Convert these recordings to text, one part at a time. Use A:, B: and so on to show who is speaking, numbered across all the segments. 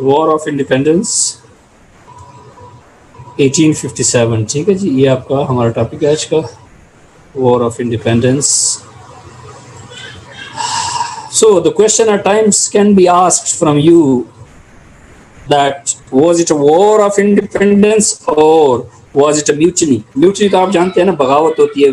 A: War of independence 1857. ٹھیک ہے جی, یہ آپ کا ہمارا ٹاپک ہے آج کا, war of independence. So the question at times can be asked from you that was it a war of independence or was it a mutiny? Mutiny تو آپ جانتے ہیں نا, بغاوت ہوتی ہے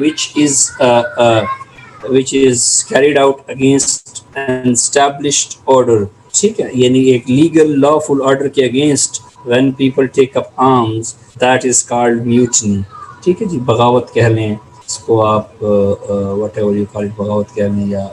A: which is carried out against an established order. ٹھیک ہے, یعنی ایک legal lawful order کے against when people take up arms, that is called mutiny. ٹھیک ہے جی, بغاوت کہہ لیں اس کو آپ, whatever you call it, بغاوت کہہ لیں یا.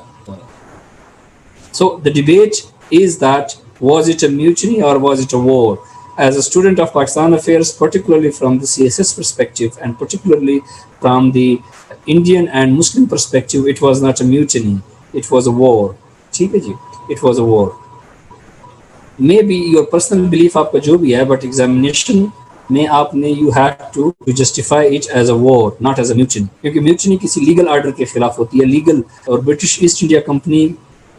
A: So the debate is that was it a mutiny or was it a war? As a student of Pakistan affairs, particularly from the CSS perspective and particularly from the Indian and Muslim perspective, it was not a mutiny, it was a war. ٹھیک ہے جی, it was a war. Maybe your personal belief آپ کا جو بھی ہے, but examination میں آپ نے you had to justify it as a war, not as a mutiny. کیونکہ mutiny کسی legal order کے خلاف ہوتی ہے. legal اور برٹش ایسٹ انڈیا کمپنی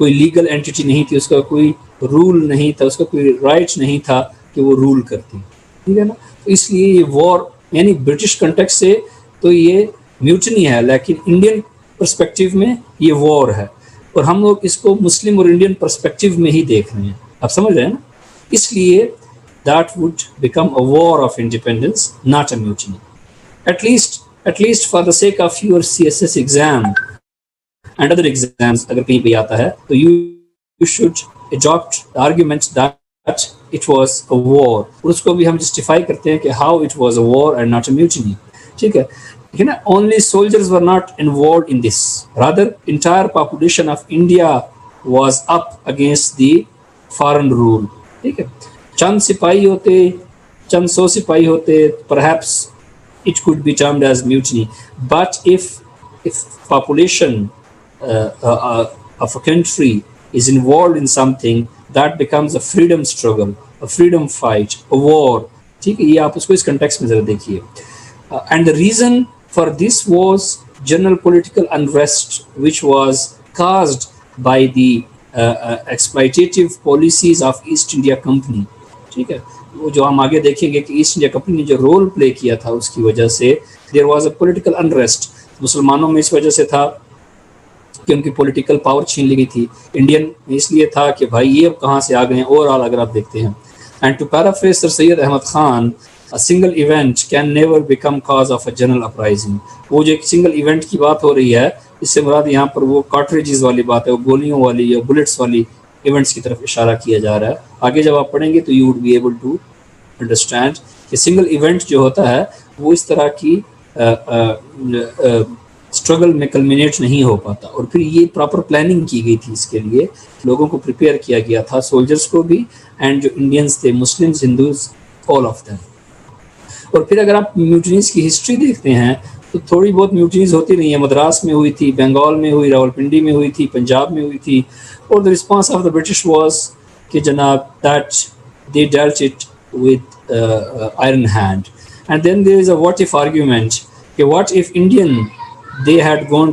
A: کوئی لیگل اینٹیٹی نہیں تھی, اس کا کوئی رول نہیں تھا, اس کا کوئی رائٹ نہیں تھا کہ وہ رول کرتی. ٹھیک ہے نا, تو اس لیے یہ وار یعنی برٹش کنٹیکسٹ سے تو یہ میوٹنی ہے, لیکن انڈین پرسپیکٹیو میں یہ وار ہے, اور ہم لوگ اس کو مسلم اور انڈین پرسپیکٹیو میں ہی دیکھ رہے ہیں. آپ سمجھ رہے ہیں نا, اس لیے that would become a war of independence, not a mutiny. At least for the sake of your CSS exam and other exams, اگر کہیں پہ آتا ہے تو you should adopt the argument that it was a war, اور اس کو بھی ہم justify کرتے ہیں کہ how it was a war and not a mutiny. ٹھیک ہے, لیکن only soldiers were not involved in this, rather entire population of India was up against the foreign rule. ٹھیک ہے, چند سپاہی ہوتے, چند سو سپاہی ہوتے, perhaps it could be termed as mutiny. But if population of a country is involved in something, that becomes a freedom struggle, a freedom fight, a war. ٹھیک ہے, یہ آپ اس کو اس کنٹیکسٹ میں ذرا دیکھیے. And the reason for this was general political unrest which was caused by the exploitative policies of East India Company. ٹھیک ہے, وہ جو ہم آگے دیکھیں گے کہ ایسٹ انڈیا کمپنی نے جو رول پلے کیا تھا اس کی وجہ سے there was a political unrest. مسلمانوں میں اس وجہ سے تھا کہ ان کی پولیٹیکل پاور چھین لی گئی تھی. انڈین میں اس لیے تھا کہ بھائی یہ کہاں سے آ گئے ہیں, اوور آل اگر آپ دیکھتے ہیں. And to paraphrase sir Syed Ahmad Khan, a single event can never become cause of a general uprising. وہ جو ایک سنگل ایونٹ کی بات ہو رہی ہے, اس سے مراد یہاں پر وہ کارٹریجز والی بات ہے, وہ گولیوں والی یا بلٹس والی ایونٹس کی طرف اشارہ کیا جا رہا ہے. آگے جب آپ پڑھیں گے تو you would be able to understand کہ سنگل ایونٹ جو ہوتا ہے وہ اس طرح کی اسٹرگل میں کلمینیٹ نہیں ہو پاتا. اور پھر یہ پراپر پلاننگ کی گئی تھی, اس کے لیے لوگوں کو پریپیئر کیا گیا تھا, سولجرز کو بھی اینڈ جو انڈینز تھے, Muslims, Hindus, all of them. اور پھر اگر آپ میوٹنیز کی ہسٹری دیکھتے ہیں تو تھوڑی بہت میوٹنیز ہوتی رہی ہیں. مدراس میں ہوئی تھی, بنگال میں ہوئی, راولپنڈی میں ہوئی تھی, پنجاب میں ہوئی تھی. اور the response of the British was کہ جناب that they dealt it with iron hand. And then there is a what if argument کہ what if Indian they had gone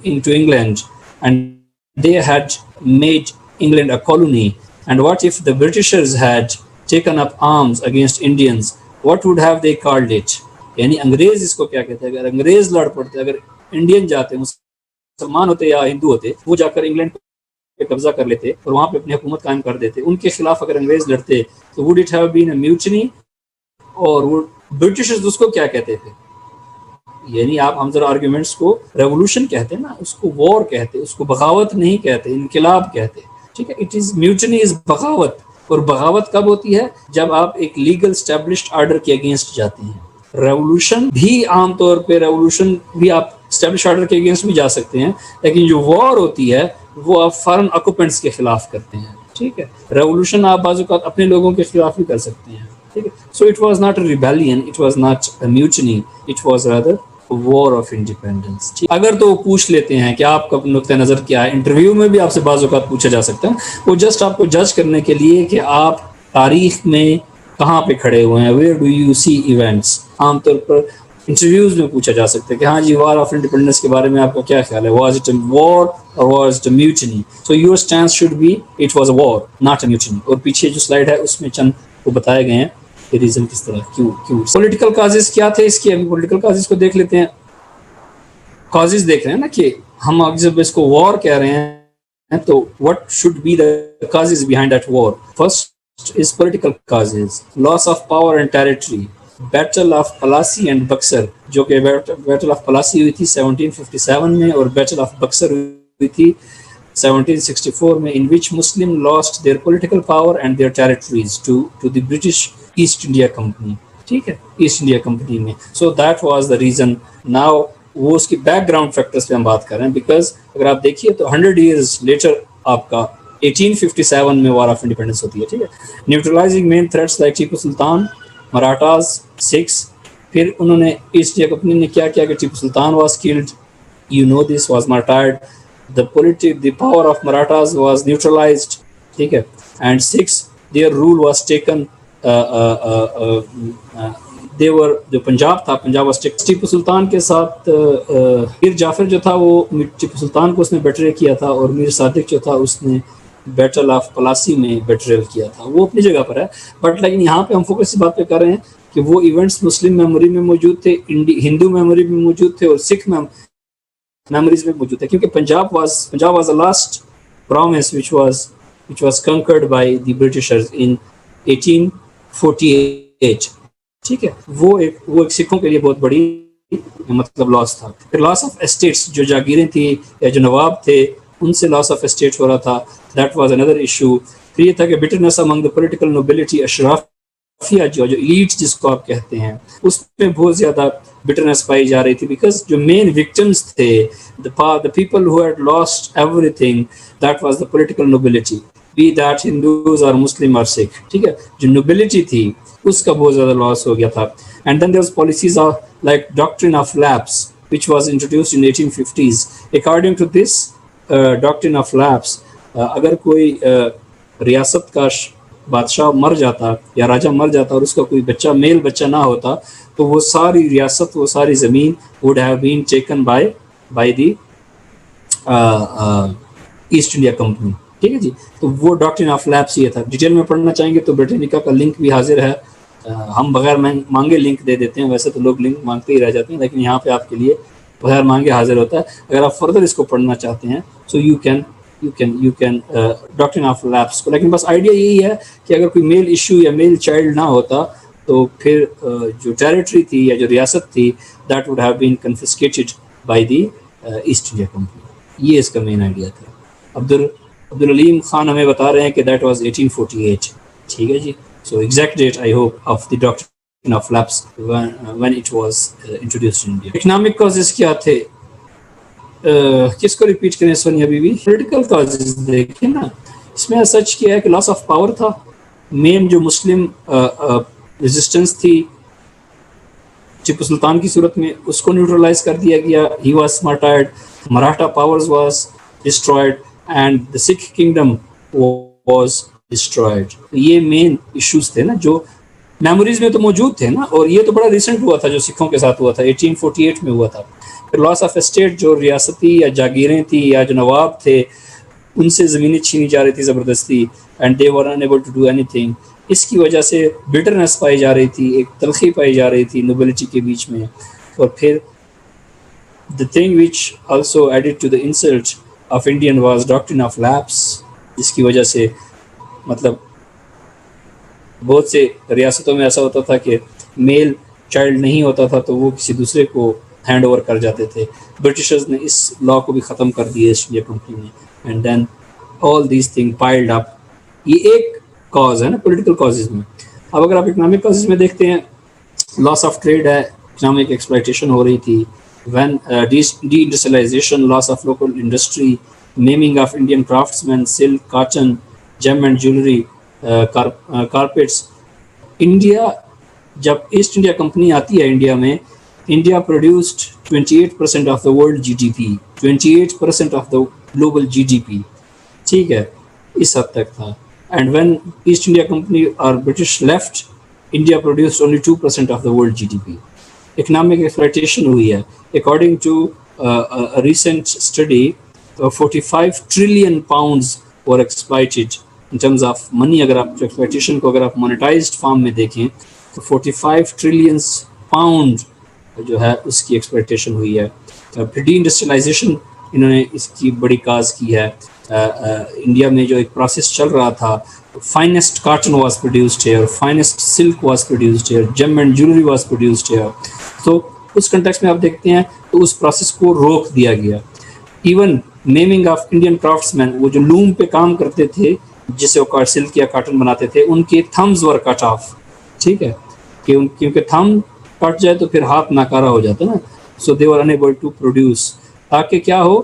A: into England and they had made England a colony, and what if the Britishers had taken up arms against Indians, what would have they called it? یعنی انگریز اس کو کیا کہتے ہیں, اگر انگریز لڑ پڑتے, اگر انڈین جاتے, مسلمان ہوتے یا ہندو ہوتے, وہ جا کر انگلینڈ پہ قبضہ کر لیتے اور وہاں پہ اپنی حکومت قائم کر دیتے, ان کے خلاف اگر انگریز لڑتے تو would it have been a mutiny, اور برٹشرز اس کو کیا کہتے تھے. یعنی آپ ہم ذرا آرگیومنٹس کو ریولوشن کہتے ہیں نا, اس کو وار کہتے, اس کو بغاوت نہیں کہتے, انقلاب کہتے. ٹھیک ہے, اٹ از میوٹنی از بغاوت. اور بغاوت کب ہوتی ہے, جب آپ ایک لیگل اسٹیبلشڈ آرڈر کے اگینسٹ جاتے ہیں. ریولوشن بھی عام طور پہ, ریولوشن بھی آپ اسٹیبلش آرڈر کے اگینسٹ بھی جا سکتے ہیں, لیکن جو وار ہوتی ہے وہ آپ فارن آکوپینٹس کے خلاف کرتے ہیں. ٹھیک ہے, ریولوشن آپ بعض اوقات اپنے لوگوں کے خلاف بھی کر سکتے ہیں. ٹھیک ہے, so it was not a rebellion, it was not a mutiny, it was rather war of independence. اگر تو وہ پوچھ لیتے ہیں کہ آپ کا نقطہ نظر کیا ہے, انٹرویو میں بھی آپ سے بعض اوقات پوچھا جا سکتا ہے, وہ جسٹ آپ کو جج کرنے کے لیے کہ آپ تاریخ میں کہاں پہ کھڑے ہوئے ہیں, where do you see events. عام طور پر انٹرویوز میں پوچھا جا سکتا ہے کہ ہاں جی وار آف انڈیپینڈنس کے بارے میں آپ کا کیا خیال ہے, واز اٹ اے وار اور was it a mutiny, so your stance should be it was a war not a mutiny. اور پیچھے جو سلائڈ ہے اس میں چند وہ بتائے گئے ہیں کہ ریزن کس طرح کیوں. پولیٹیکل کازز کیا تھے اس کے, ابھی پولیٹیکل کازز کو دیکھ لیتے ہیں. کازز دیکھ رہے ہیں نا کہ ہم جب اس کو وار کہہ رہے ہیں تو what should be the causes behind that war. First is political causes, loss of power and territory, battle of Plassey and Buxar, جو کہ battle of Plassey ہوئی تھی 1757 میں اور battle of Buxar ہوئی تھی 1764 میں, in which Muslim lost their political power and their territories to the British East India Company. ٹھیک ہے, ایسٹ انڈیا کمپنی میں. So that was the reason. Now وہ اس کی بیک گراؤنڈ فیکٹرز پہ ہم بات کر رہے ہیں, بیکاز اگر آپ دیکھیے تو 100 years لیٹر آپ کا 1857 میں وار آف انڈیپینڈنس ہوتی ہے. ٹھیک ہے, نیوٹرلائزنگ مین تھریٹس لائک ٹیپو سلطان, مراٹھاز, سکھس. پھر انہوں نے ایسٹ انڈیا کمپنی نے کیا کیا کہ Tipu Sultan was killed, you know this, was martyred, the power of Marathas was neutralized. ٹھیک ہے, and six, their rule was taken. دیور جو پنجاب تھا, پنجاب واز ٹیپو سلطان کے ساتھ میر جعفر جو تھا وہ ٹیپو سلطان کو اس نے بیٹرے کیا تھا, اور میر صادق جو تھا اس نے بیٹل آف پلاسی میں بیٹریل کیا تھا. وہ اپنی جگہ پر ہے, بٹ لیکن یہاں پہ ہم فوکس اس بات پہ کر رہے ہیں کہ وہ ایونٹس مسلم میموری میں موجود تھے, ہندو میموری میں موجود تھے, اور سکھ میموریز میں موجود تھے, کیونکہ Punjab was the last province which was conquered by the Britishers in 1848. ٹھیک ہے, وہ ایک سکھوں کے لیے بہت بڑی مطلب لاس تھا. پھر لاس آف اسٹیٹس, جو جاگیریں تھیں یا جو نواب تھے ان سے لاس آف اسٹیٹ ہو رہا تھا, دیٹ واز اندر ایشو. پھر یہ تھا کہ bitterness Umang the political nobility, اشرافیہ جو ایلیٹ جس کو آپ کہتے ہیں, اس میں بہت زیادہ بٹرنس پائی جا رہی تھی, بیکاز جو مین وکٹمس تھے, the people who had lost everything, that was the political nobility, be that Hindus or Muslim or Sikh. ٹھیک ہے, جو nobility تھی اس کا بہت زیادہ لاس ہو گیا تھا. And then there's policies of like doctrine of lapse which was introduced in 1850s. According to this doctrine of lapse, اگر کوئی ریاست کا بادشاہ مر جاتا یا راجہ مر جاتا اور اس کا کوئی بچہ میل بچہ نہ ہوتا تو وہ ساری ریاست, وہ ساری زمین would have been taken by the asset India company. ٹھیک ہے جی, تو وہ ڈاکٹرن آف لیپس یہ تھا. ڈیٹیل میں پڑھنا چاہیں گے تو بریٹینیکا کا لنک بھی حاضر ہے, ہم بغیر مانگے لنک دے دیتے ہیں, ویسے تو لوگ لنک مانگتے ہی رہ جاتے ہیں, لیکن یہاں پہ آپ کے لیے بغیر مانگے حاضر ہوتا ہے. اگر آپ فردر اس کو پڑھنا چاہتے ہیں سو یو کین ڈاکٹرن آف لیپس کو. لیکن بس آئیڈیا یہی ہے کہ اگر کوئی میل ایشو یا میل چائلڈ نہ ہوتا تو پھر جو ٹیریٹری تھی یا جو ریاست تھی that would have been confiscated by the East India Company. یہ اس کا مین آئیڈیا تھا. عبدالعلیم خان ہمیں بتا رہے ہیں کہ دیٹ واز 1848. ٹھیک ہے جی, so exact date I hope of the doctrine of lapse when it was introduced in India. Economic causes کیا تھے, کس کو ریپیٹ کریں سونی ابھی بھی. پولیٹیکل کازز دیکھیں نا, اس میں سچ کیا ہے کہ لاس آف پاور تھا. مین جو مسلم ریزسٹنس تھی ٹیپو سلطان کی صورت میں, اس کو نیوٹرلائز کر دیا گیا. He was martyred, Maratha powers was destroyed and the Sikh kingdom was destroyed. یہ مین ایشوز تھے نا جو میموریز میں تو موجود تھے نا, اور یہ تو بڑا ریسنٹ ہوا تھا جو سکھوں کے ساتھ ہوا تھا, 1848 میں ہوا تھا. پھر لاس آف اسٹیٹ, جو ریاستی یا جاگیریں تھیں یا جو نواب تھے ان سے زمینیں چھینی جا رہی تھی زبردستی, and they were unable to do anything. اس کی وجہ سے بٹرنس پائی جا رہی تھی, ایک تلخی پائی جا رہی تھی نوبلٹی کے بیچ میں. اور پھر the thing which also added to the insult of Indian was doctrine of lapse, جس کی وجہ سے مطلب بہت سے ریاستوں میں ایسا ہوتا تھا کہ میل چائلڈ نہیں ہوتا تھا تو وہ کسی دوسرے کو ہینڈ اوور کر جاتے تھے. برٹشرز نے اس لا کو بھی ختم کر دیا ایسٹ انڈیا کمپنی نے. And then all these thing piled up. یہ ایک کاز ہے نا پولیٹیکل کازز میں. اب اگر آپ اکنامک کازز میں دیکھتے ہیں, لاس آف ٹریڈ ہے, اکنامک ایکسپلائٹیشن ہو رہی تھی. when deindustrialization, loss of local industry, naming of Indian craftsmen, silk, cotton, gem and jewelry, carpets. India, جب ایسٹ انڈیا کمپنی آتی ہے انڈیا میں, India produced 28% of the world GDP, 28% of the global GDP. ٹھیک ہے, اس حد تک تھا. And when East India Company or British left, India produced only 2% of the world GDP. Economic exploitation ہوئی ہے. According to a recent study, 45 trillion pounds were exploited in terms of money. اگر آپ exploitation کو اگر آپ monetized form میں دیکھیں تو 45 trillion pound جو ہے اس کی ایکسپلائٹیشن ہوئی ہے. ڈی انڈسٹریلائزیشن انہوں نے اس کی بڑی کاز کی ہے. انڈیا میں جو ایک پروسیس چل رہا تھا, finest cotton was produced here, finest silk was produced here, gem and jewelry was produced here. تو اس کنٹیکس میں آپ دیکھتے ہیں تو اس پروسیس کو روک دیا گیا. Even naming of Indian craftsmen, وہ جو لوم پہ کام کرتے تھے جسے وہ سلک یا کاٹن بناتے تھے, ان کے تھمز ور کٹ آف. ٹھیک ہے, کیونکہ تھم کٹ جائے تو پھر ہاتھ ناکارہ ہو جاتا نا. سو دے ور انیبل ٹو پروڈیوس, تاکہ کیا ہو,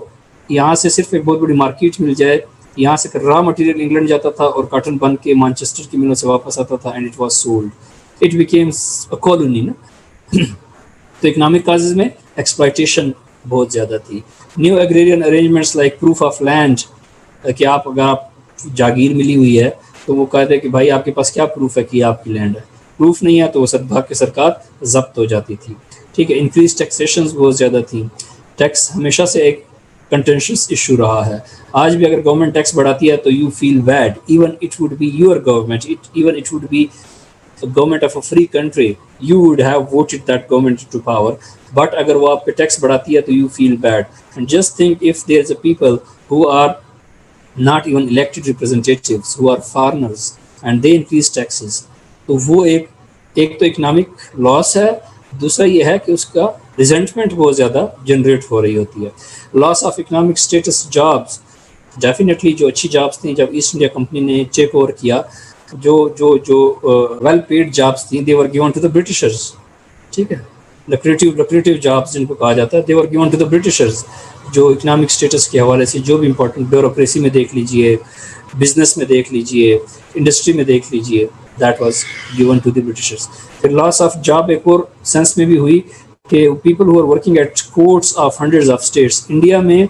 A: یہاں سے صرف ایک بہت بڑی مارکیٹ مل جائے. یہاں سے را مٹیریل انگلینڈ جاتا تھا اور کاٹن بن کے مانچسٹر کی ملوں سے واپس آتا تھا, and it was sold. It became a colony نا. تو اکنامک کازز میں ایکسپلائٹیشن بہت زیادہ تھی. New agrarian arrangements like proof of land, کہ آپ اگر آپ جاگیر ملی ہوئی ہے تو وہ کہتے ہیں کہ بھائی آپ کے پاس کیا پروف ہے کہ یہ آپ کی لینڈ ہے. پروف نہیں ہے تو وہ صدبھاگ کی سرکار ضبط ہو جاتی تھی. ٹھیک ہے, انکریز ٹیکسیشنز بہت زیادہ تھیں. ٹیکس ہمیشہ سے ایک کنٹینشس ایشو رہا ہے. آج بھی اگر گورنمنٹ ٹیکس بڑھاتی ہے تو you feel bad, even it would be your government, even it would be government of a free country, you would have voted that government to power. But اگر وہ آپ پہ ٹیکس بڑھاتی ہے تو you feel bad. And just think if there is a people who are not even elected representatives, who are foreigners, and they increase taxes, تو وہ ایک تو اکنامک لاس ہے. دوسرا یہ ہے کہ اس کا ریزنٹمنٹ بہت زیادہ جنریٹ ہو رہی ہوتی ہے. Loss of economic status, jobs, definitely جو اچھی جابس تھیں جب ایسٹ انڈیا کمپنی نے ٹیک اوور کیا, جو ویل پیڈ جابس تھیں, they were given to the Britishers. ٹھیک ہے, lucrative جابس جن کو کہا جاتا ہے, they were given to the Britishers. جو اکنامک اسٹیٹس کے حوالے سے جو بھی امپورٹنٹ, بیوروکریسی میں دیکھ لیجئے, بزنس میں دیکھ لیجئے, انڈسٹری میں دیکھ لیجئے, that was given to the Britishers. پھر لاس آف جاب ایک اور سینس میں بھی ہوئی کہ people who are working at courts of hundreds of states. India میں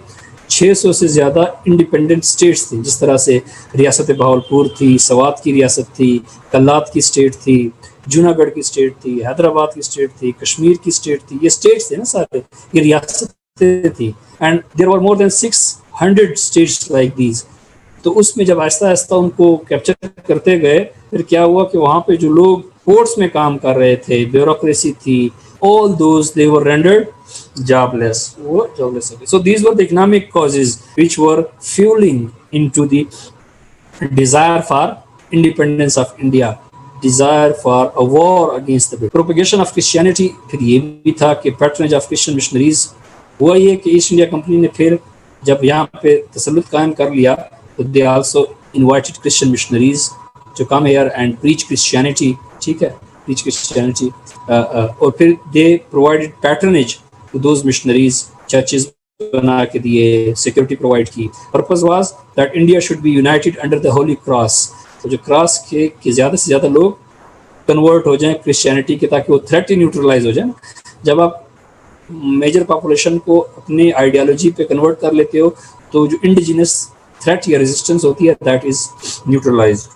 A: 600 سے زیادہ انڈیپینڈنٹ اسٹیٹس تھیں, جس طرح سے ریاست بہاولپور تھی, سوات کی ریاست تھی, کلات کی اسٹیٹ تھی, جوناگڑھ کی اسٹیٹ تھی, حیدرآباد کی اسٹیٹ تھی, کشمیر کی اسٹیٹ تھی. یہ اسٹیٹس تھے نا سارے, یہ ریاستیں تھی. And there are more than 600 states like these. تو اس میں جب آہستہ آہستہ ان کو کیپچر کرتے گئے, پھر کیا ہوا کہ وہاں پہ جو لوگ پورٹس میں کام کر رہے تھے, بیوروکریسی تھی, all those they were rendered jobless. So these were the economic causes which were fueling into the desire for independence of India, desire for a war against the British. Propagation of Christianity, پھر یہ بھی تھا کہ patronage of Christian missionaries. ہوا یہ کہ asset India Company نے پھر جب یہاں پہ تسلط قائم کر لیا تو they also invited Christian missionaries to come here and preach Christianity. ٹھیک ہے, preach Christianity. اور پھر they provided patronage to those missionaries, churches بنا کے دیے, security provide کی. Purpose was that India should be united under the Holy Cross. تو جو کراس کے زیادہ سے زیادہ لوگ کنورٹ ہو جائیں کرسچینٹی کے, تاکہ وہ تھریٹ ہی نیوٹرلائز ہو جائیں. جب آپ میجر پاپولیشن کو اپنی آئیڈیالوجی پہ کنورٹ کر لیتے ہو تو جو انڈیجینس تھریٹ یا ریزسٹنس ہوتی ہے that is neutralised.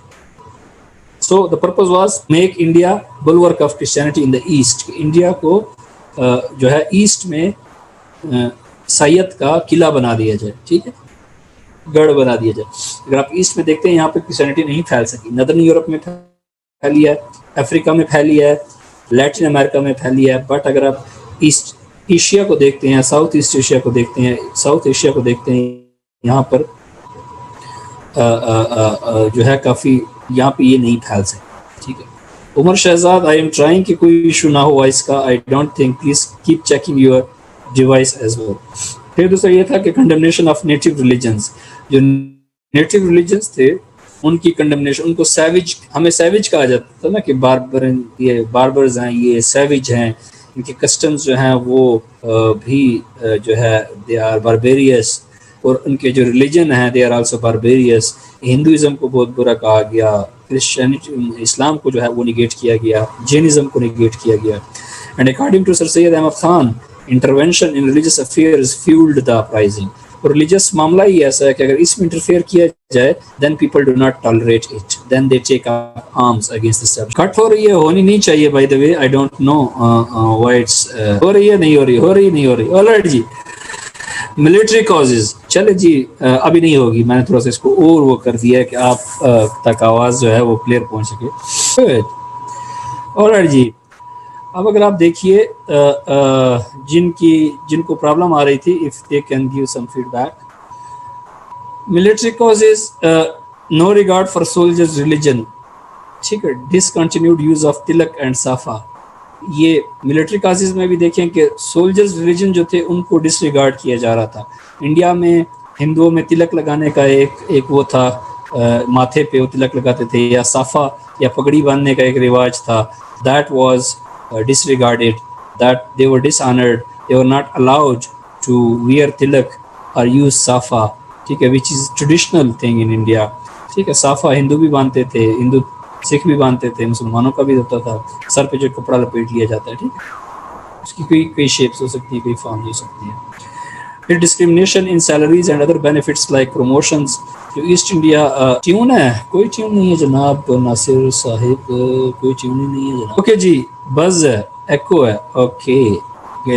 A: So the purpose was make India bulwark of Christianity in the east. India کو جو ہے ایسٹ میں عیسائیت کا قلعہ بنا دیا جائے. ٹھیک ہے, گڑھ بنا دیا جائے. اگر آپ ایسٹ میں دیکھتے ہیں یہاں پہ کرسچینٹی نہیں پھیل سکی. ندرن یورپ میں پھیلی ہے, افریقہ میں پھیلی ہے, لیٹن امریکہ میں پھیلی ہے. بٹ اگر آپ ایسٹ ایشیا کو دیکھتے ہیں, ساؤتھ ایسٹ ایشیا کو دیکھتے ہیں, ساؤتھ ایشیا کو دیکھتے ہیں, یہاں پر جو ہے کافی یہاں پہ یہ نہیں پھیل سکے. ٹھیک ہے. Umar Shahzad, I am trying کہ کوئی ایشو نہ ہو وائس کا. I don't think, please keep checking your device as well. پھر دوسرا یہ تھا کہ کنڈمنیشن آف نیٹو ریلیجنز. جو نیٹو ریلیجنز تھے ان کی کنڈمنیشن, ان کو سیوج, ہمیں سیوج کہا جاتا تھا نا کہ یہ باربرز ہیں, یہ سیوج ہیں, ان کے کسٹمز جو ہیں وہ بھی جو ہے دے آر باربیریس, اور ان کے جو ریلیجن ہیں دے آر آلسو باربیریس. ہندوازم کو بہت برا کہا گیا, کرسچینٹی اسلام کو جو ہے وہ نگیٹ کیا گیا, جینزم کو نگیٹ کیا گیا. And according to sir Syed Ahmad Khan, intervention in religious affairs fueled the uprising. اور ریلیجس معاملہ ہی ایسا ہے کہ اگر اس میں انٹرفیئر کیا جائے then people do not tolerate it, then they take up arms against the establishment. کٹ ہو رہی ہے, ہونی نہیں چاہیے by the way, I don't know why it's ہو رہی ہے نہیں ہو رہی. alright جی, ملٹری کازز, چلے جی ابھی نہیں ہوگی, میں نے تھوڑا سا اس کو اور وہ کر دیا ہے کہ آپ تک آواز جو ہے وہ کلیئر پہنچ سکے. alright جی, اب اگر آپ دیکھیے جن کو پرابلم آ رہی تھی, if they can give some feedback. military causes, no regard for soldiers religion, ٹھیک ہے, discontinued use of tilak and safa. یہ ملٹری کازز میں بھی دیکھیں کہ سولجرز ریلیجن جو تھے ان کو ڈس ریگارڈ کیا جا رہا تھا. انڈیا میں ہندوؤں میں تلک لگانے کا ایک وہ تھا, ماتھے پہ وہ تلک لگاتے تھے, یا صافہ یا پگڑی باندھنے کا ایک رواج تھا. That was disregarded, that they were dishonored, they were not allowed to wear tilak or use safa, ٹھیک ہے, which is traditional thing in India. ٹھیک ہے, صافہ ہندو بھی باندھتے تھے, ہندو سکھ بھی باندھتے تھے, مسلمانوں کا بھی ہوتا تھا, سر پہ جو کپڑا لپیٹ لیا جاتا ہے, ٹھیک ہے, اس کی کوئی شیپس ہو سکتی ہے, کوئی فارم ہو سکتی ہے. پھر discrimination in salaries and other benefits like promotions. جو ایسٹ انڈیا ٹیون ہے, کوئی ٹیون نہیں ہے جناب ناصر صاحب, کوئی ٹیون ہی نہیں ہے جناب. اوکے جی, بز ہے, ایکو ہے, okay,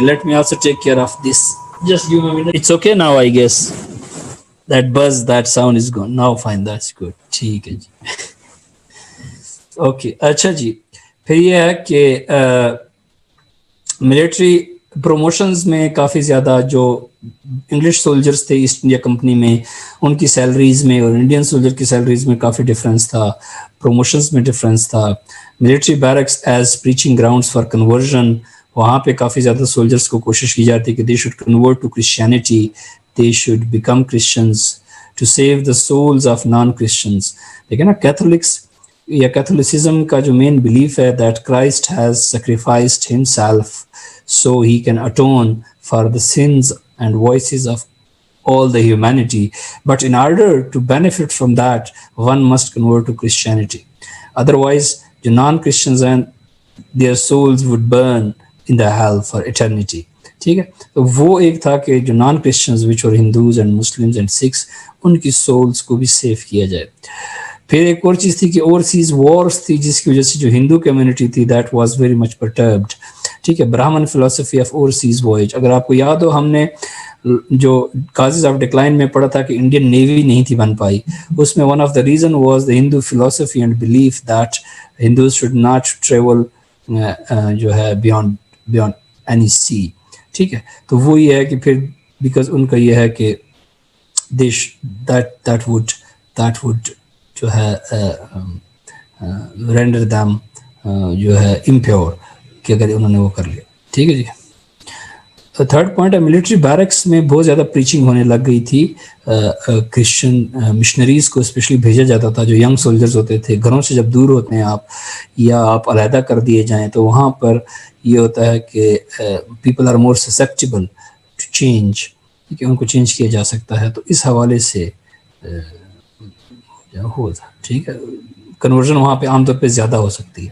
A: let me also take care of this, just give me a minute. It's okay now, I guess that buzz, that sound is gone now, fine, that's good, ٹھیک ہے جی. Okay, اچھا جی, پھر یہ ہے کہ ملٹری پروموشنز میں کافی زیادہ جو انگلش سولجرز تھے ایسٹ انڈیا کمپنی میں, ان کی سیلریز میں اور انڈین سولجر کی سیلریز میں کافی ڈفرینس تھا, پروموشنز میں ڈفرینس تھا. Military barracks as preaching grounds for conversion, وہاں پہ کافی زیادہ سولجرز کو کوشش کی جاتی کہ they should convert to Christianity, they should become Christians to save the souls of non Christians. لیکن نا کیتھولکس یا کیتھولسزم کا جو مین بلیف ہے that Christ has sacrificed himself so he can atone for the sins and voices of all the humanity, but in order to benefit from that one must convert to Christianity, otherwise the non-Christians and their souls would burn in the hell for eternity. ٹھیک ہے, تو وہ ایک تھا کہ جو naan Christians which were Hindus and Muslims and Sikhs, ان کی souls کو بھی سیو کیا جائے. پھر ایک اور چیز تھی کہ اوورسیز وارز تھی, جس کی وجہ سے جو ہندو کمیونٹی تھی دیٹ واز ویری مچ پرٹربڈ. ٹھیک ہے, براہمن فلاسفی آف اوورسیز وائج, اگر آپ کو یاد ہو ہم نے جو کازز آف ڈکلائن میں پڑھا تھا کہ انڈین نیوی نہیں تھی بن پائی, اس میں one of the reason was the Hindu philosophy and belief that Hindus should not travel جو ہے بیونڈ اینی سی. ٹھیک ہے, تو وہ یہ ہے کہ پھر بیکاز ان کا یہ ہے کہ دیٹ وڈ جو ہے رینڈر دیم جو ہے امپیور, کہ اگر انہوں نے وہ کر لیا. ٹھیک ہے جی. تھرڈ پوائنٹ ہے, ملٹری بیرکس میں بہت زیادہ پریچنگ ہونے لگ گئی تھی, کرسچن مشنریز کو اسپیشلی بھیجا جاتا تھا. جو ینگ سولجرز ہوتے تھے, گھروں سے جب دور ہوتے ہیں آپ یا آپ علیحدہ کر دیے جائیں, تو وہاں پر یہ ہوتا ہے کہ people are more susceptible to change, کہ ان کو چینج کیا جا سکتا ہے. تو اس حوالے سے ہوتا, ٹھیک ہے, کنورژن وہاں پہ عام طور پہ زیادہ ہو سکتی ہے,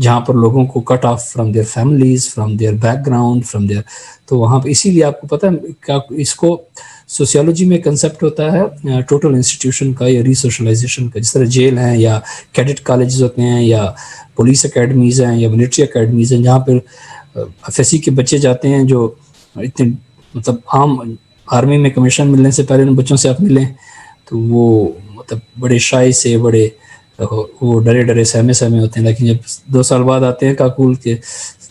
A: جہاں پر لوگوں کو cut off from their families, from their background, from their, تو وہاں پہ اسی لیے آپ کو پتہ ہے اس کو سوسیولوجی میں کنسیپٹ ہوتا ہے ٹوٹل انسٹیٹیوشن کا یا ریسوشلائزیشن کا. جس طرح جیل ہیں یا کیڈٹ کالجز ہوتے ہیں یا پولیس اکیڈمیز ہیں یا ملٹری اکیڈمیز ہیں, جہاں پر ایف ایس سی کے بچے جاتے ہیں جو اتنے مطلب عام آرمی میں کمیشن ملنے سے پہلے ان بچوں سے آپ ملیں تو وہ مطلب بڑے شائع سے, بڑے وہ ڈرے سہمے ہوتے ہیں, لیکن جب 2 سال بعد آتے ہیں کاکول کے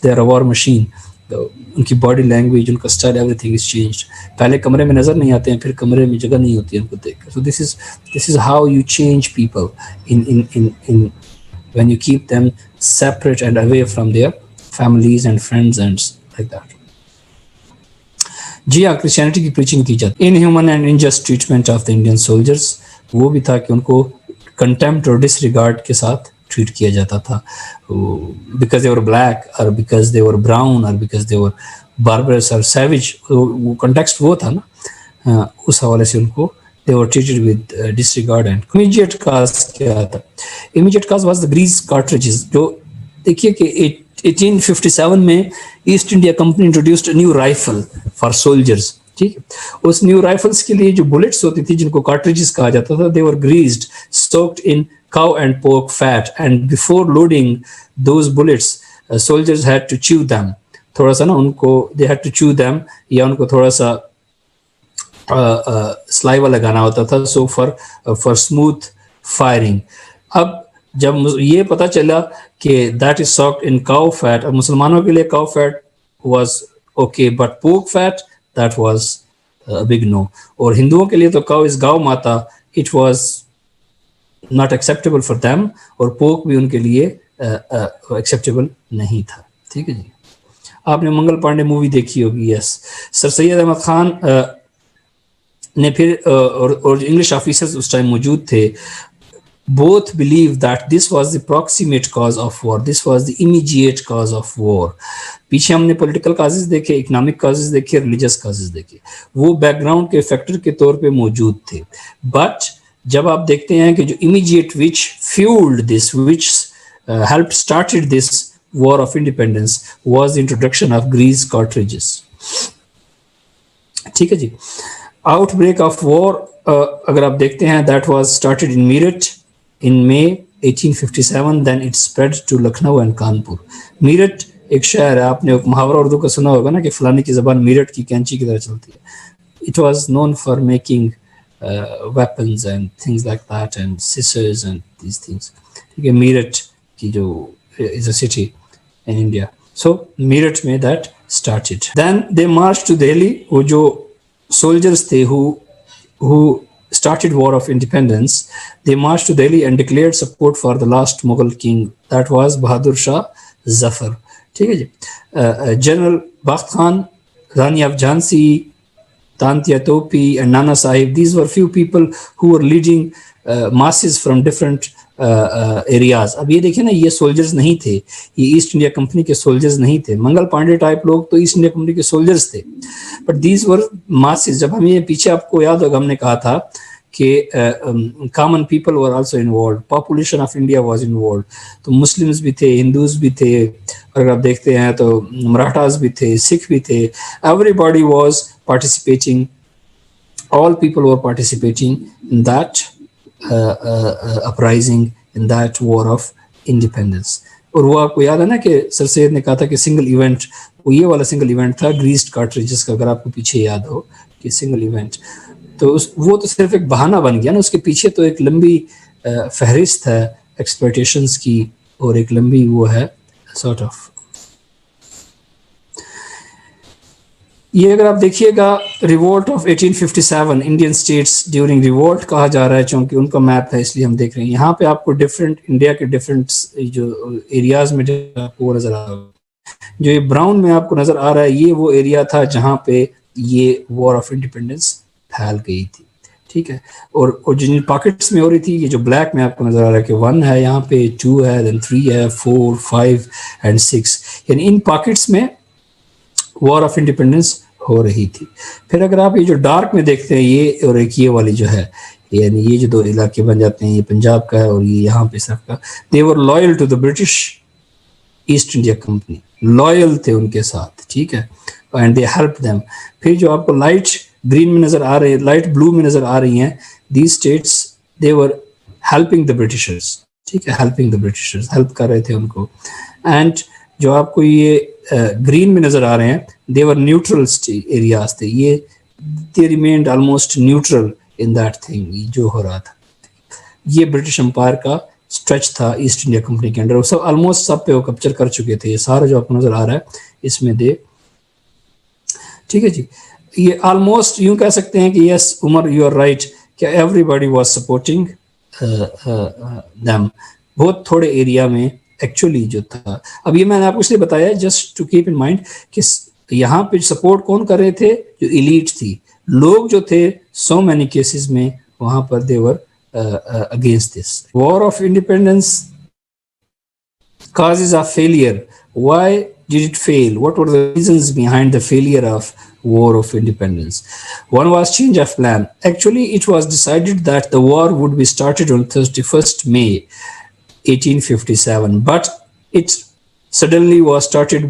A: they are a war machine, ان کی باڈی لینگویج, ان کا style, every thing is changed. پہلے کمرے میں نظر نہیں آتے ہیں, پھر کمرے میں جگہ نہیں ہوتی ہے ان کو دیکھ کر. So this is how you change people in when you keep them separate and away from their families and friends and like that. جی ہاں, کرسچینٹی کی پریچنگ کی جاتی. Inhuman and unjust treatment of the Indian soldiers, وہ بھی تھا کہ ان کو کنٹمپٹ اور ڈس ریگارڈ کے ساتھ ٹریٹ کیا جاتا تھا, بیکاز دے ور بلیک اور بیکاز دے ور براؤن اور بیکاز دے ور باربرس اور سیوج. وہ کنٹیکسٹ وہ تھا نا, اس حوالے سے ان کو they were treated with disregard. And immediate cause کیا تھا؟ immediate cause was the grease cartridges. جو دیکھیے کہ 1857 میں asset India company introduced a new rifle for soldiers. ٹھیک ہے. اس نیو رائفلس کے لیے جو بلٹس ہوتی تھی جن کو کارٹریجز کہا جاتا تھا, they were greased, soaked in cow and pork fat, and before loading those bullets soldiers had to chew them. تھوڑا سا نا ان کو they had to chew them, یا ان کو تھوڑا سا سلائیوا لگانا ہوتا تھا, سو فار اسموتھ فائرنگ. اب جب یہ پتہ چلا کہ that is ساکڈ in cow fat, اب مسلمانوں کے لیے cow fat was okay but pork fat that was big no, اور ہندوؤں کے لیے تو کاؤ از گاؤ ماتا, it was not acceptable for them, اور پورک بھی ان کے لیے ایکسیپٹیبل نہیں تھا. ٹھیک ہے جی. آپ نے منگل پانڈے مووی دیکھی ہوگی. یس, سر سید احمد خان نے پھر اور انگلش آفیسرز اس ٹائم موجود تھے, both believe that this was the proximate cause of war, this was the immediate cause of war. پیچھے ہم نے پولیٹیکل کازز دیکھے, اکنامک کازز دیکھے, ریلیجس کازز دیکھے, وہ بیک گراؤنڈ کے فیکٹر کے طور پہ موجود تھے. بٹ جب آپ دیکھتے ہیں کہ جو immediate which fueled this, which helped started this war of independence was the introduction of grease cartridges. ٹھیک ہے جی. آؤٹ بریک آف وار اگر آپ دیکھتے ہیں that was started in Meerut in May 1857, then it spread to Lucknow and Kanpur. Meerut ایک شہر ہے, آپ نے محاورہ اردو کا سنا ہوگا نا کہ فلانی کی زبان میرٹھ کی کینچی کی طرح چلتی ہے. It was known for making weapons and things like that and scissors and these things. ٹھیک ہے, میرٹھ کی جو is a city in India. So Meerut میں that started. Then they marched to Delhi. وہ جو soldiers تھے who started war of independence, they marched to Delhi and declared support for the last Mughal king, that was Bahadur Shah Zafar. ٹھیک ہے جی. General Bakht Khan, Rani of Jhansi, Tantia Topi and Nana Sahib, these were few people who were leading masses from different areas. اب یہ دیکھیں نا, یہ soldiers نہیں تھے, یہ ایسٹ انڈیا کمپنی کے سولجرز نہیں تھے. منگل پانڈے ٹائپ لوگ تو ایسٹ انڈیا کمپنی کے سولجرز تھے, بٹ دیز ور ماسز. جب ہم یہ پیچھے آپ کو یاد ہوگا ہم نے کہا تھا کہ common people were also involved, population of India was involved. تو مسلمز بھی تھے, ہندوز بھی تھے, اور اگر آپ دیکھتے ہیں تو مراٹھاز بھی تھے, سکھ بھی تھے. Every body was participating, all people were participating in that uprising, in that war of independence. اور وہ آپ کو یاد ہے نا کہ سر سید نے کہا تھا کہ سنگل ایونٹ, وہ یہ والا سنگل ایونٹ تھا گریسڈ کارٹریجز کا, اگر آپ کو پیچھے یاد ہو کہ سنگل ایونٹ. تو وہ تو صرف ایک بہانہ بن گیا نا, اس کے پیچھے تو ایک لمبی فہرست ہے ایکسپلوٹیشنز کی, اور ایک لمبی وہ ہے سارٹ آف. یہ اگر آپ دیکھیے گا revolt of 1857 Indian states during revolt کہا جا رہا ہے, چونکہ ان کا میپ ہے اس لیے ہم دیکھ رہے ہیں. یہاں پہ آپ کو ڈفرینٹ انڈیا کے ڈفرینٹ جو ایریاز میں آپ کو وہ نظر آ رہا ہے. جو یہ براؤن میں آپ کو نظر آ رہا ہے, یہ وہ ایریا تھا جہاں پہ یہ وار آف انڈیپینڈنس پھیل گئی تھی. ٹھیک ہے, اور جن پاکٹس میں ہو رہی تھی, یہ جو بلیک میں آپ کو نظر آ رہا ہے کہ 1 ہے, یہاں پہ 2 ہے, دین 3 ہے, 4, 5 اینڈ 6, یعنی ان پاکٹس میں وار آف انڈیپینڈنس ہو رہی تھی. پھر اگر آپ یہ جو ڈارک میں دیکھتے ہیں, یہ اور ایک یہ والی جو ہے, یعنی یہ جو دو علاقے بن جاتے ہیں, یہ پنجاب کا ہے اور یہ یہاں پہ سب کا, they were loyal to the British East India Company, loyal تھے ان کے ساتھ. ٹھیک ہے, and they helped them. پھر جو آپ کو لائٹ گرین میں نظر آ رہے ہیں, لائٹ بلو میں نظر آ رہی ہیں, these states they were helping the Britishers. ٹھیک ہے, helping the Britishers, help کر رہے تھے ان کو. اینڈ جو آپ کو یہ گرین میں نظر آ رہے ہیں, they were neutral areas تھے, یہ they remained almost neutral in that thing, جو ہو رہا تھا. یہ برٹش امپائر کا اسٹریچ تھا ایسٹ انڈیا کمپنی کے انڈر, وہ سب آلموسٹ سب پہ وہ کیپچر کر چکے تھے. یہ سارا جو آپ کو نظر آ رہا ہے اس میں دے. ٹھیک ہے جی, یہ آلموسٹ یوں کہہ سکتے ہیں کہ یس عمر یو آر رائٹ کہ every body was supporting them. بہت تھوڑے ایریا میں ایکچولی جو تھا. اب یہ میں نے آپ کو اس لیے بتایا just to keep in mind کہ یہاں پہ سپورٹ کون کر رہے تھے, جو ایلیٹ تھی. لوگ جو تھے سو مینی کیسز میں وہاں پر they were against this. War of independence causes of failure. Why did it fail? What were the reasons behind the failure of war of independence? One was change of plan. Actually, it was decided that the war would be started on 31st May 1857, but it suddenly was started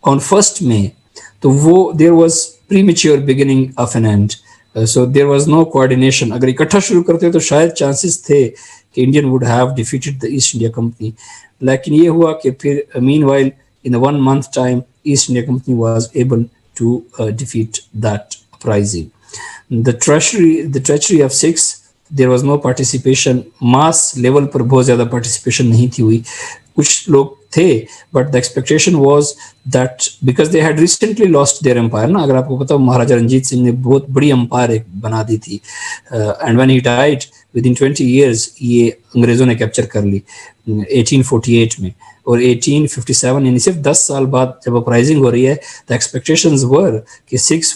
A: on 1st May. So there was premature beginning of an end. So there was no coordination. اگر اکٹھا شروع کرتے تو شاید chances تھے کہ Indian would have defeated the East India Company. لیکن یہ ہوا کہ پھر meanwhile in a 1 month time East India Company was able to defeat that uprising. The treachery of Sikhs, there was no participation. mass level پر بہت زیادہ participation نہیں تھی ہوئی. کچھ لوگ تھے but the expectation was that because they had recently lost their empire نا, اگر آپ کو پتا مہاراجا رنجیت سنگھ نے بہت بڑی امپائر ایک بنا دی تھی, and when he died within 20 years یہ انگریزوں نے کیپچر کر لی 1848 میں, اور 1857 یعنی صرف 10 سال بعد جب اپرائزنگ ہو رہی ہے the expectations were کہ Sikhs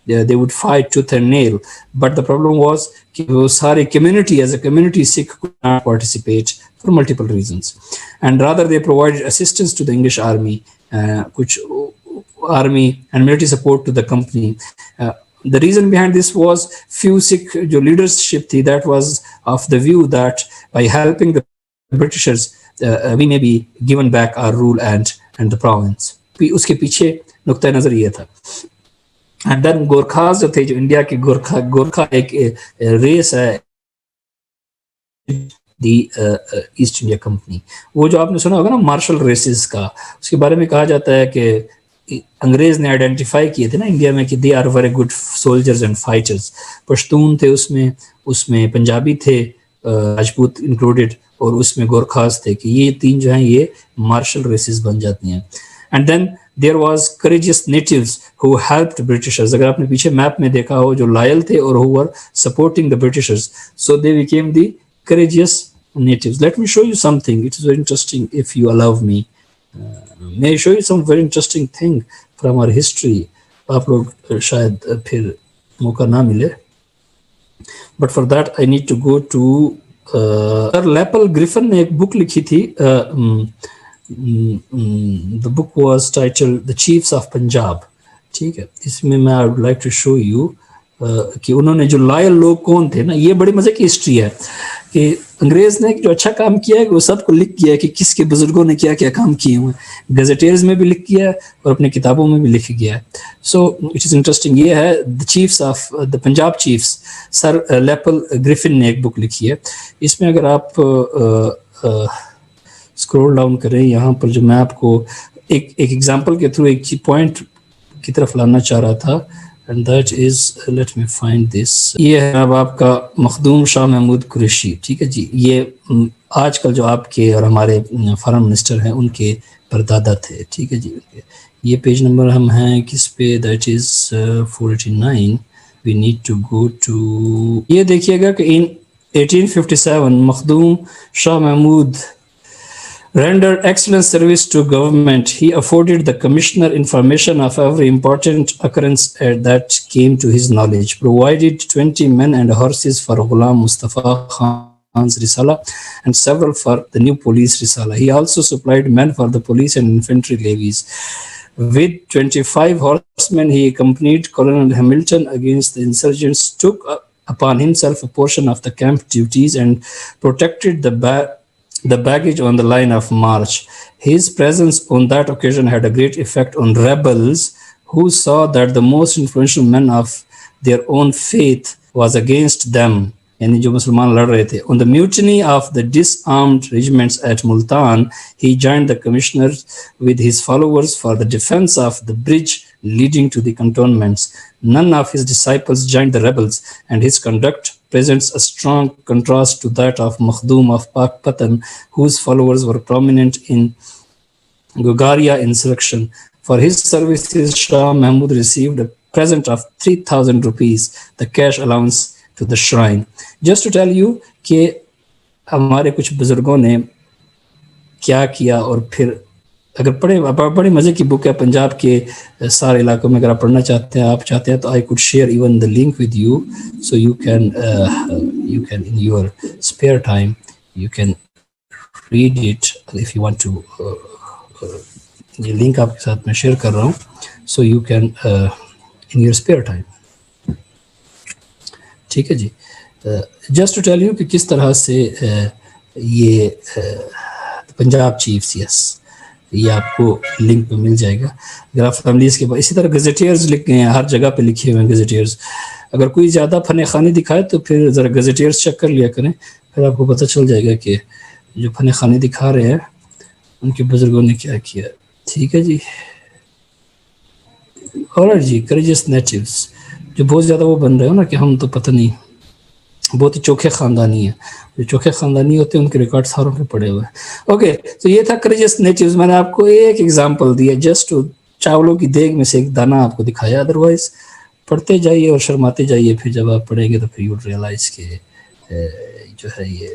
A: they would fight tooth and nail, but the problem was کہ وہ ساری community as a community Sikh could not participate for multiple reasons, and rather they provided assistance to the English army, کچھ army and military support to the company. The reason behind this was few Sikh جو leadership تھی that was of the view that by helping the Britishers we may be given back our rule and the province. اس کے پیچھے نقطہ نظر یہ تھا. And then گورکھاز جو تھے, جو انڈیا کے گورکھا ایک ریس ہے دی ایسٹ انڈیا کمپنی, وہ جو آپ نے سنا ہوگا نا مارشل ریسز کا, اس کے بارے میں کہا جاتا ہے کہ انگریز نے آئیڈینٹیفائی کیے تھے نا انڈیا میں کہ they are very good soldiers and fighters. Pashtun تھے اس میں پنجابی تھے, راجپوت انکلوڈیڈ, اور اس میں گورکھاز تھے, کہ یہ تین جو ہیں یہ مارشل ریسز بن جاتی ہیں. And then there was courageous natives who helped Britishers. اگر آپ نے پیچھے میپ میں دیکھا ہو جو لائل تھے اور who were supporting the Britishers. So they became the courageous natives. Let me show you something. It is very interesting if you allow me. May I show you some very interesting thing from our history. آپ لوگ شاید پھر موقع نہ ملے. But for that I need to go to Sir Lepel Griffin نے ایک بک لکھی تھی. The book was titled The Chiefs of Punjab. ٹھیک ہے, اس میں I would like to show you کہ انہوں نے جو لائل لوگ کون تھے نا, یہ بڑی مزے کی ہسٹری ہے کہ انگریز نے جو اچھا کام کیا ہے وہ سب کو لکھ کیا ہے کہ کس کے بزرگوں نے کیا کیا کام کیے ہوئے ہیں, گزٹیئرز میں بھی لکھ کیا ہے اور اپنے کتابوں میں بھی لکھ گیا ہے. So it is interesting. یہ ہے the chiefs of the Punjab chiefs. Sir Lepel Griffin نے ایک بک لکھی ہے. اس میں اگر آپ اسکرول ڈاؤن کریں یہاں پر, جو میں آپ کو ایک ایگزامپل کے تھرو ایک پوائنٹ کی طرف لانا چاہ رہا تھا, and that is let me find this. یہ ہے اب آپ کا مخدوم شاہ محمود قریشی. ٹھیک ہے جی, یہ آج کل جو آپ کے اور ہمارے فارن منسٹر ہیں ان کے پردادا تھے. ٹھیک ہے جی, یہ پیج نمبر ہم ہیں کس پہ, that is 489. we need to go to, یہ دیکھیے گا کہ in 1857 Makhdoom Shah Mahmood rendered excellent service to government. He afforded the commissioner information of every important occurrence that came to his knowledge, provided 20 men and horses for Ghulam Mustafa Khan's Risala and several for the new police Risala. He also supplied men for the police and infantry levies. With 25 horsemen, he accompanied Colonel Hamilton against the insurgents, took upon himself a portion of the camp duties and protected the baggage on the line of march. His presence on that occasion had a great effect on rebels who saw that the most influential men of their own faith was against them. یعنی جو مسلمان لڑ رہے تھے. On the mutiny of the disarmed regiments at Multan, he joined the commissioners with his followers for the defense of the bridge leading to the cantonments. None of his disciples joined the rebels, and his conduct presents a strong contrast to that of Makhdoom of Pakpatan, whose followers were prominent in Gogaria insurrection. For his services, Shah Mahmud received a present of 3,000 rupees, the cash allowance to the shrine. Just to tell you کہ ہمارے کچھ بزرگوں نے کیا کیا, اور پھر اگر بڑے مزے کی بک ہے پنجاب کے سارے علاقوں میں, اگر آپ پڑھنا چاہتے ہیں تو I could share even the link with you, so you can in your spare time you can read it if you want to. یہ لنک آپ کے ساتھ میں شیئر کر رہا ہوں, so you can in your spare time. ٹھیک ہے جی. جسٹ ٹو ٹیل یو کہ کس طرح سے یہ پنجاب چیفس, یس یہ آپ کو لنک پہ مل جائے گا. اگر آپ فیملیز کے بعد اسی طرح گزیٹیئرز لکھ گئے ہیں, ہر جگہ پہ لکھے ہوئے ہیں گزیٹیئرز. اگر کوئی زیادہ فن خانی دکھائے تو پھر ذرا گزیٹیئرز چیک کر لیا کریں, پھر آپ کو پتہ چل جائے گا کہ جو فن خانی دکھا رہے ہیں ان کے بزرگوں نے کیا کیا. ٹھیک ہے جی. اور جی کریجس نیٹیوز جو بہت زیادہ وہ بن رہے ہو نا کہ ہم تو پتہ نہیں بہت ہی چوکھے خاندانی ہیں, جو چوکھے خاندانی ہوتے ہیں ان کے ریکارڈ ساروں پہ پڑے ہوئے ہیں. اوکے, تو یہ تھا کریجس نیٹیوز. میں نے آپ کو ایک ایگزامپل دیا, جسٹ چاولوں کی دیگ میں سے ایک دانہ آپ کو دکھایا. ادروائز پڑھتے جائیے اور شرماتے جائیے, پھر جب آپ پڑھیں گے تو پھر یو ریئلائز کہ جو ہے یہ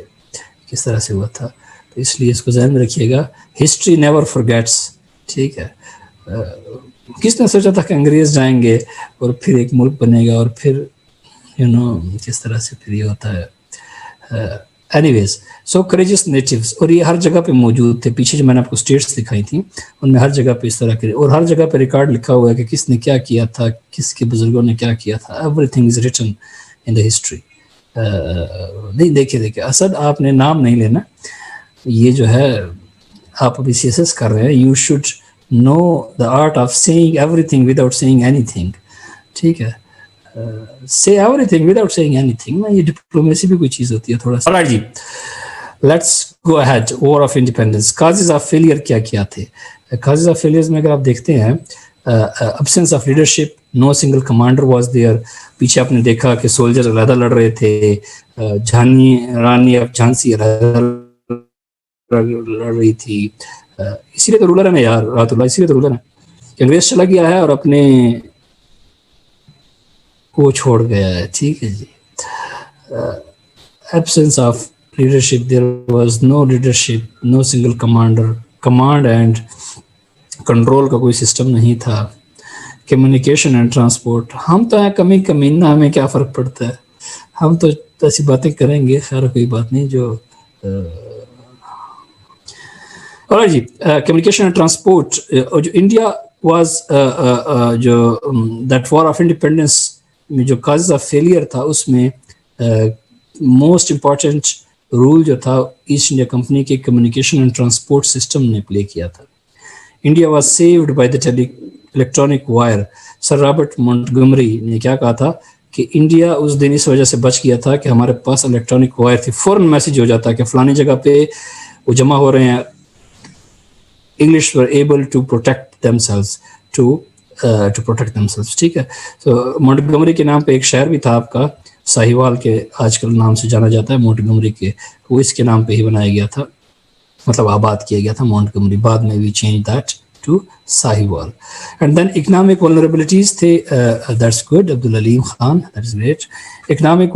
A: کس طرح سے ہوا تھا. تو اس لیے اس کو ذہن میں رکھیے گا, ہسٹری نیور فارگیٹس. ٹھیک ہے, کس نے سوچا تھا کہ انگریز جائیں گے اور پھر ایک ملک بنے گا, اور پھر کس طرح سے پھر یہ ہوتا ہے. اینی ویز, سو کریجس نیٹیوز, اور یہ ہر جگہ پہ موجود تھے. پیچھے جو میں نے آپ کو اسٹیٹس دکھائی تھیں ان میں ہر جگہ پہ اس طرح کے, اور ہر جگہ پہ ریکارڈ لکھا ہوا ہے کہ کس نے کیا کیا تھا, کس کے بزرگوں نے کیا کیا تھا. Every thing is written in the history. نہیں دیکھیے اسد آپ نے نام نہیں لینا, یہ جو ہے آپ ابھی سی ایس ایس کر رہے ہیں. You should know the art of seeing everything without seeing anything. ٹھیک ہے, say everything without saying anything. یہ ڈپلومیسی بھی کوئی چیز ہوتی ہے تھوڑا سا. جی let's go ahead. War of independence, causes of failure کیا کیا تھے. کازز آف فیلئرز میں اگر آپ دیکھتے ہیں, absence of leadership, no single commander was there. پیچھے آپ نے دیکھا کہ سولجر علیحدہ لڑ رہے تھے, رانی آف جھانسی علیحدہ لڑ رہی تھی. اسی لیے تو رولر ہے نا یار رات اللہ, اسی لیے تو رولر ہے کہ انگریز چلا گیا ہے اور اپنے وہ چھوڑ گیا ہے. ٹھیک ہے جی. Absence of leadership, there was no leadership, no single commander, command and control کا کوئی سسٹم نہیں تھا. کمیونیکیشن اینڈ ٹرانسپورٹ, ہم تو ہیں کمی کمینہ, ہمیں کیا فرق پڑتا ہے, ہم تو ایسی باتیں کریں گے. خیر کوئی بات نہیں. جو اور جی کمیونیکیشن اینڈ ٹرانسپورٹ, جو انڈیا واز جو دیٹ وار آف انڈیپینڈنس میں جو کاز آف فیلئر تھا, اس میں موسٹ امپورٹنٹ رول جو تھا ایسٹ انڈیا کمپنی کے کمیونیکیشن اینڈ ٹرانسپورٹ سسٹم نے پلے کیا تھا. India was saved by the electronic wire. Sir Robert Montgomery نے کیا کہا تھا کہ انڈیا اس دن اس وجہ سے بچ گیا تھا کہ ہمارے پاس الیکٹرانک وائر تھی. فوراً میسج ہو جاتا کہ فلانی جگہ پہ وہ جمع ہو رہے ہیں. English were able to protect themselves, to protect themselves. ٹھیک ہے. تو مونٹگمری کے نام پہ ایک شہر بھی تھا آپ کا, ساہیوال کے آج کل نام سے جانا جاتا ہے مونٹگمری کے, وہ اس کے نام پہ ہی بنایا گیا تھا, مطلب آباد کیا گیا تھا مونٹگمری. بعد میں we changed that to Sahiwal. And then economic vulnerabilities تھے, that's good, Abdul Aleem Khan, that is great. economic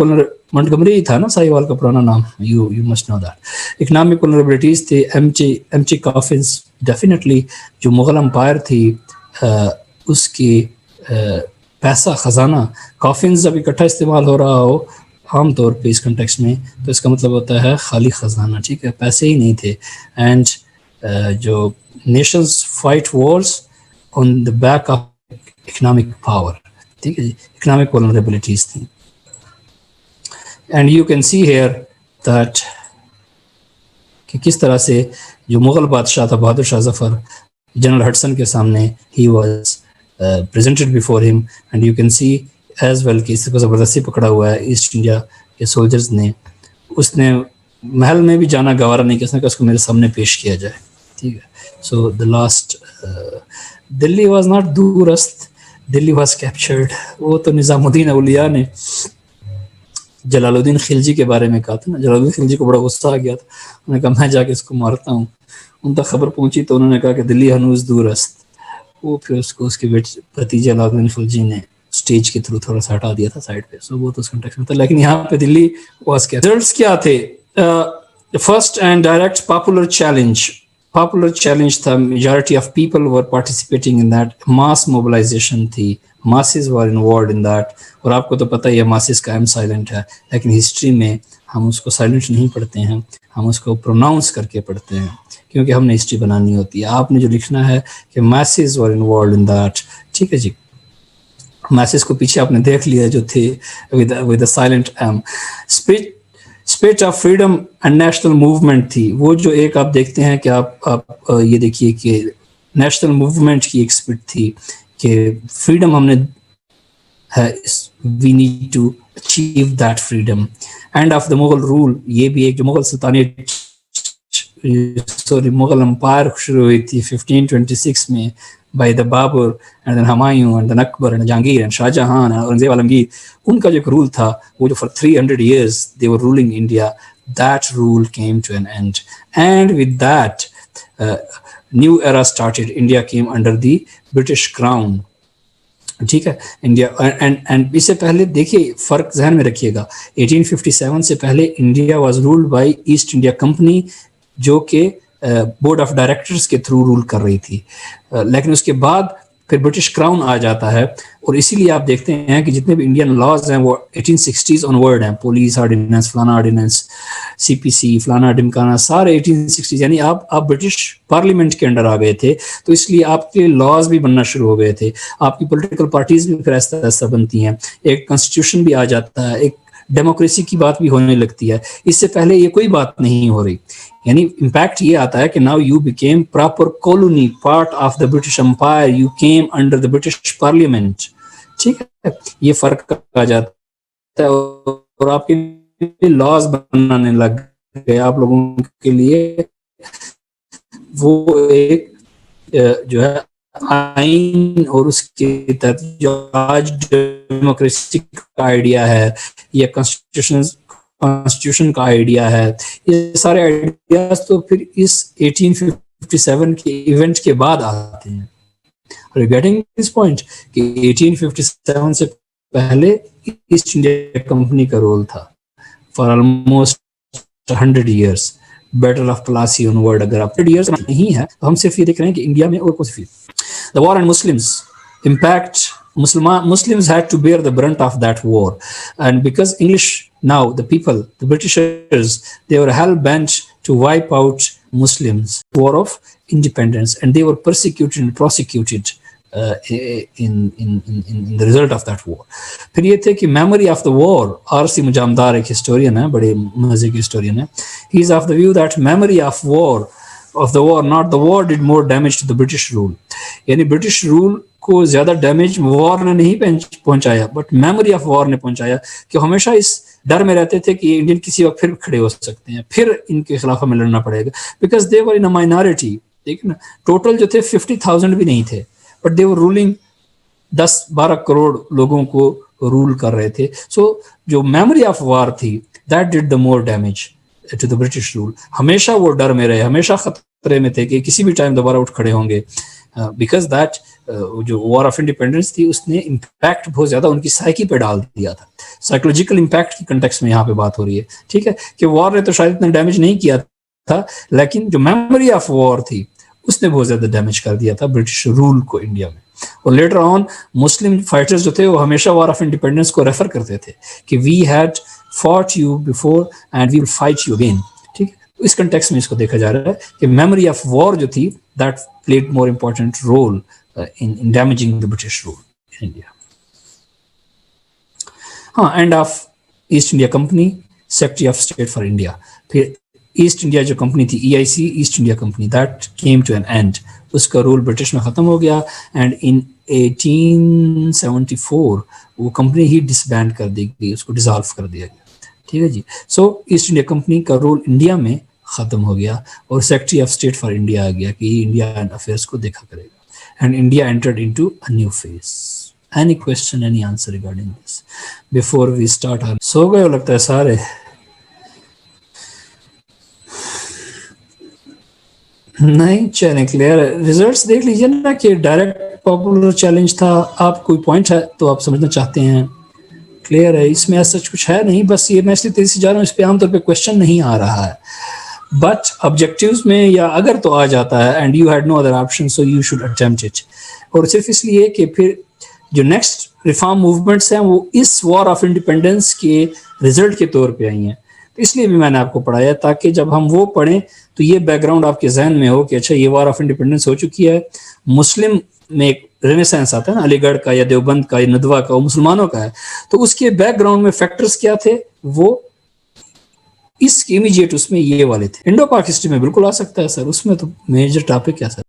A: Montgomery تھا نا ساہیوال کا پرانا نام, you must know that. economic vulnerabilities تھے, empty coffins, definitely جو مغل امپائر تھی اس کی پیسہ خزانہ, کافنز جب اکٹھا استعمال ہو رہا ہو عام طور پہ اس کنٹیکسٹ میں, تو اس کا مطلب ہوتا ہے خالی خزانہ. ٹھیک ہے, پیسے ہی نہیں تھے. اینڈ جو nations fight wars on the back of economic power. ٹھیک ہے جی, اکنامک ولنریبلٹیز تھیں. And you can see here that کہ کس طرح سے جو مغل بادشاہ تھا بہادر شاہ ظفر, جنرل ہڈسن کے سامنے he was presented before him, and you can see as well کہ اس کو زبردستی پکڑا ہوا ہے ایسٹ انڈیا کے سولجرز نے. اس نے محل میں بھی جانا گوارا نہیں کہ اس نے کہا اس کو میرے سامنے پیش کیا جائے. ٹھیک ہے. سو the last Delhi was not دورست, Delhi was captured. وہ تو نظام الدین اولیاء نے جلال الدین خلجی کے بارے میں کہا تھا نا, جلال الدین خلجی کو بڑا غصہ آ گیا تھا, انہوں نے کہا میں جا کے اس کو مارتا ہوں. ان تک خبر پہنچی تو انہوں نے کہا کہ دلی ہنوز دور است. وہ پھر اس کو اس کے بھتیجے جلال الدین خلجی نے اسٹیج کے تھرو تھوڑا سا ہٹا دیا تھا سائڈ پہ. سو وہ تو اس کنٹیکس میں تھا, لیکن یہاں پہ دلی واز کیا رزلٹس کیا تھے. First and direct popular challenge تھا. Majority of people were participating in that. Mass mobilisation تھی, masses were involved in that. اور آپ کو تو پتہ ہی ہے ماسز کا ایم سائلنٹ ہے, لیکن ہسٹری میں ہم اس کو سائلنٹ نہیں پڑھتے ہیں, ہم اس کو پروناؤنس کر کے پڑھتے ہیں, کیونکہ ہم نے ہسٹری بنانی ہوتی ہے. آپ نے جو لکھنا ہے کہ masses were involved in that. ٹھیک ہے جی, masses کو پیچھے آپ نے دیکھ لیا جو تھے with a silent M. Spirit of freedom and national movement تھی. وہ جو ایک آپ دیکھتے ہیں کہ آپ یہ دیکھیے کہ نیشنل موومنٹ کی ایک اسپرٹ تھی کہ فریڈم ہم نے ہے, we need to achieve that freedom. And of the Mughal rule, یہ بھی ایک جو مغل سلطنت مغل امپائر شروع ہوئی تھی 1526 میں by the Babur and then Humayun and then Akbar and Jahangir and Shah Jahan and Aurangzeb عالمگیر. ان کا جو ایک رول تھا وہ جو for 300 years they were ruling India, that rule came to an end. And with that new era started. India came under the British crown. ٹھیک ہے. India and اس سے پہلے دیکھیے فرق ذہن میں رکھیے گا, 1857 سے پہلے India was ruled by East India Company, جو کہ بورڈ آف ڈائریکٹرز کے تھرو رول کر رہی تھی. لیکن اس کے بعد پھر برٹش کراؤن آ جاتا ہے, اور اسی لیے آپ دیکھتے ہیں کہ جتنے بھی انڈین لاز ہیں وہ 1860s آنورڈ ہیں. پولیس آرڈیننس, فلانا آرڈیننس, سی پی سی, فلانا ڈمکانا, سارے 1860s, یعنی آپ برٹش پارلیمنٹ کے انڈر آ گئے تھے, تو اس لیے آپ کے لاز بھی بننا شروع ہو گئے تھے. آپ کی پولیٹیکل پارٹیز بھی پھر ایسا ایسا بنتی ہیں, ایک کانسٹیٹیوشن بھی آ جاتا ہے, ایک ڈیموکریسی کی بات بھی ہونے لگتی ہے. اس سے پہلے یہ کوئی بات نہیں ہو رہی. یعنی امپیکٹ یہ آتا ہے کہ now you became proper colony, part of the British umpire, you came under the British parliament. ٹھیک ہے, یہ فرق آ جاتا ہے, اور آپ کے لاز بنانے لگ گئے آپ لوگوں کے لیے. وہ ایک جو ہے آئین اور اس کے تحت جو آج ڈیموکریسی کا آئیڈیا ہے یا کانسٹیٹیوشن کا آئیڈیا ہے, یہ سارے آئیڈیاز تو پھر اس 1857 کے ایونٹ کے بعد آتے ہیں. Are you getting this point? کہ 1857 سے پہلے ایسٹ انڈیا کمپنی کا رول تھا for almost 100 years. Battle of Plassey on word, اگر آپ 100 years نہیں ہے تو ہم صرف یہ دیکھ رہے ہیں کہ انڈیا میں اور کچھ بھی. The war on Muslims impact Muslims had to bear the brunt of that war, and because English now the people, the Britishers, they were hell bent to wipe out Muslims. War of independence, and they were persecuted and prosecuted in the result of that war. پھر یہ تھے کہ memory of the war, آرسی مجامدار ایک historian ہے, بڑے مزے کی historian ہے. He is of the view that memory of war, not the war, did more damage to the British rule. یعنی برٹش رول کو زیادہ ڈیمیج وار نے نہیں پہنچایا, بٹ میموری آف وار نے پہنچایا, کہ ہمیشہ اس ڈر میں رہتے تھے کہ یہ انڈین کسی وقت پھر کھڑے ہو سکتے ہیں, پھر ان کے خلاف ہمیں لڑنا پڑے گا. Because they were in a minority. ٹھیک ہے نا, ٹوٹل جو تھے 50,000 بھی نہیں تھے, but they were ruling 10-12 crore لوگوں کو رول کر رہے تھے. سو جو میموری آف وار تھی, that did the more damage to the British rule. ہمیشہ وہ ڈر میں رہے, ہمیشہ خطرے میں تھے کہ کسی بھی ٹائم دوبارہ اٹھ کھڑے ہوں گے. بیکاز دیٹ جو وار آف انڈیپینڈنس تھی اس نے امپیکٹ بہت زیادہ ان کی سائیکی پہ ڈال دیا تھا. سائیکولوجیکل امپیکٹ کی کنٹیکس میں یہاں پہ بات ہو رہی ہے. ٹھیک ہے, کہ وار نے تو شاید اتنا ڈیمیج نہیں کیا تھا, لیکن جو میموری آف وار تھی اس نے بہت زیادہ ڈیمیج کر دیا تھا برٹش رول کو انڈیا میں. اور لیٹر آن مسلم فائٹرز جو تھے وہ ہمیشہ وار آف انڈیپینڈنس کو ریفر کرتے تھے کہ we had fought you before and we will fight you again. ٹھیک ہے, اس کنٹیکس میں اس کو دیکھا جا رہا ہے کہ میموری آف وار جو تھی that played more important role in damaging the British rule in India. End of East India Company, Secretary of State for India. پھر ایسٹ انڈیا جو کمپنی تھی EIC, asset India company, that came to an end. اس کا role British میں ختم ہو گیا, and ان 1874 وہ company ہی ڈسبینڈ کر دی گئی, اس کو ڈیزالو کر دیا گیا. ٹھیک ہے جی. سو ایسٹ انڈیا کمپنی کا رول انڈیا میں ختم ہو گیا, اور secretary of state for India آ گیا کہ یہ انڈیا افیئرس کو دیکھا کرے گا. And India entered into a new phase. Any question, any answer regarding this before we start? سو گئے لگتا ہے سارے. نہیں چلیں, کلیئر ہے. ریزلٹس دیکھ لیجیے نا کہ ڈائریکٹ پاپولر چیلنج تھا. آپ کوئی پوائنٹ ہے تو آپ سمجھنا چاہتے ہیں, کلیئر ہے. اس میں ایسا کچھ ہے نہیں, بس یہ میں اس لیے تیزی سے جا رہا ہوں, اس پہ عام طور پہ کوشچن نہیں آ رہا ہے. بٹ آبجیکٹیوز میں یا اگر تو آ جاتا ہے and you had no other option, so you should attempt it. اور صرف اس لیے کہ پھر جو نیکسٹ ریفارم موومنٹس ہیں وہ اس وار آف انڈیپینڈنس کے رزلٹ کے طور پہ آئی ہیں. تو اس لیے بھی میں نے آپ کو پڑھایا تاکہ جب ہم وہ پڑھیں تو یہ بیک گراؤنڈ آپ کے ذہن میں ہو کہ اچھا یہ وار آف انڈیپینڈنس ہو چکی ہے. مسلم میں ایک رینیسانس آتا ہے نا, علی گڑھ کا یا دیوبند کا یا ندوہ کا, وہ مسلمانوں کا ہے. تو اس کے بیک گراؤنڈ میں فیکٹرز کیا تھے, وہ اس کے امیجیٹ اس میں یہ والے تھے. انڈو پاک ہسٹری میں بالکل آ سکتا ہے سر, اس میں تو میجر ٹاپک ہے سر.